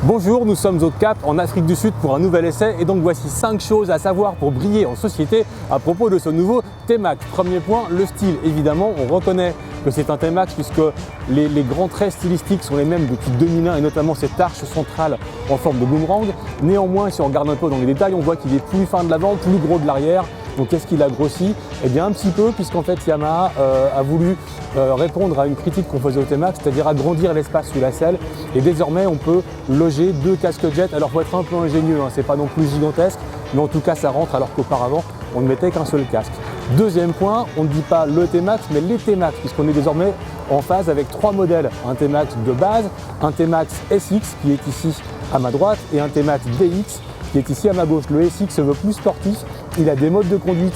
Bonjour, nous sommes au Cap en Afrique du Sud pour un nouvel essai et donc voici 5 choses à savoir pour briller en société à propos de ce nouveau T-Max. Premier point, le style. Évidemment, on reconnaît que c'est un T-Max puisque les grands traits stylistiques sont les mêmes depuis 2001 et notamment cette arche centrale en forme de boomerang. Néanmoins, si on regarde un peu dans les détails, on voit qu'il est plus fin de l'avant, plus gros de l'arrière. Donc qu'est-ce qu'il a grossi? Eh bien un petit peu, puisqu'en fait Yamaha a voulu répondre à une critique qu'on faisait au T-Max, c'est-à-dire agrandir l'espace sous la selle. Et désormais on peut loger 2 casques jet. Alors il faut être un peu ingénieux, hein, c'est pas non plus gigantesque, mais en tout cas ça rentre alors qu'auparavant on ne mettait qu'un seul casque. Deuxième point, on ne dit pas le T-Max mais les T-Max, puisqu'on est désormais en phase avec 3 modèles. Un T-Max de base, un T-Max SX qui est ici à ma droite et un T-Max DX qui est ici à ma gauche. Le SX se veut plus sportif, il a des modes de conduite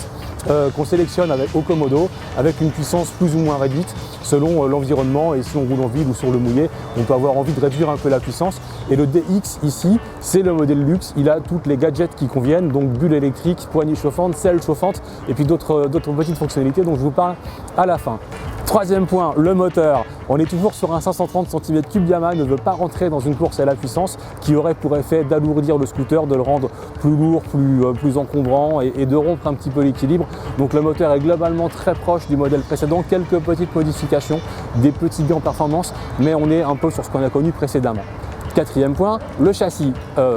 qu'on sélectionne au commodo avec une puissance plus ou moins réduite selon l'environnement, et si on roule en ville ou sur le mouillé, on peut avoir envie de réduire un peu la puissance. Et le DX ici, c'est le modèle luxe, il a toutes les gadgets qui conviennent, donc bulle électrique, poignée chauffante, selle chauffante et puis d'autres petites fonctionnalités dont je vous parle à la fin. Troisième point, le moteur. On est toujours sur un 530 cm3. Yamaha ne veut pas rentrer dans une course à la puissance qui aurait pour effet d'alourdir le scooter, de le rendre plus lourd, plus encombrant et de rompre un petit peu l'équilibre. Donc le moteur est globalement très proche du modèle précédent, quelques petites modifications, des petits gains en performance, mais on est un peu sur ce qu'on a connu précédemment. Quatrième point, le châssis.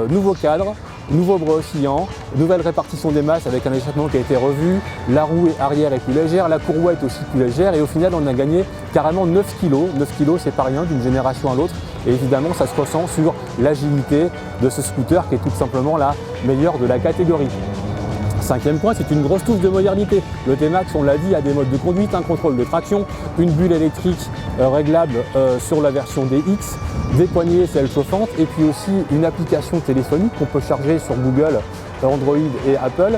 Nouveau cadre, nouveau bras oscillant, nouvelle répartition des masses avec un échappement qui a été revu, la roue arrière est plus légère, la courroie est aussi plus légère et au final on a gagné carrément 9 kg. 9 kg c'est pas rien d'une génération à l'autre et évidemment ça se ressent sur l'agilité de ce scooter qui est tout simplement la meilleure de la catégorie. Cinquième point, c'est une grosse touche de modernité. Le T-Max, on l'a dit, a des modes de conduite, un contrôle de traction, une bulle électrique réglable sur la version DX, des poignées selle chauffantes et puis aussi une application téléphonique qu'on peut charger sur Google, Android et Apple.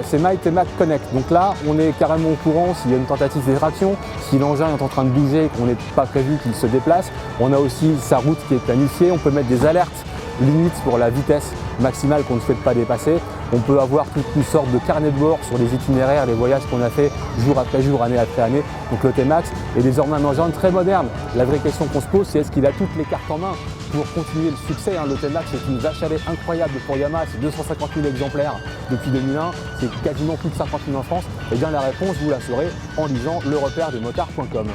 C'est My T-Max Connect. Donc là, on est carrément au courant s'il y a une tentative d'extraction, si l'engin est en train de bouger et qu'on n'est pas prévu qu'il se déplace. On a aussi sa route qui est planifiée. On peut mettre des alertes limites pour la vitesse maximale qu'on ne souhaite pas dépasser. On peut avoir toute une sorte de carnet de bord sur les itinéraires, les voyages qu'on a fait jour après jour, année après année. Donc le T-Max est désormais un engin très moderne. La vraie question qu'on se pose, c'est est-ce qu'il a toutes les cartes en main pour continuer le succès, hein. Le T-Max est une vache à lait incroyable pour Yamaha, c'est 250 000 exemplaires depuis 2001, c'est quasiment plus de 50 000 en France. Et bien la réponse, vous la saurez en lisant le repère des motards.com.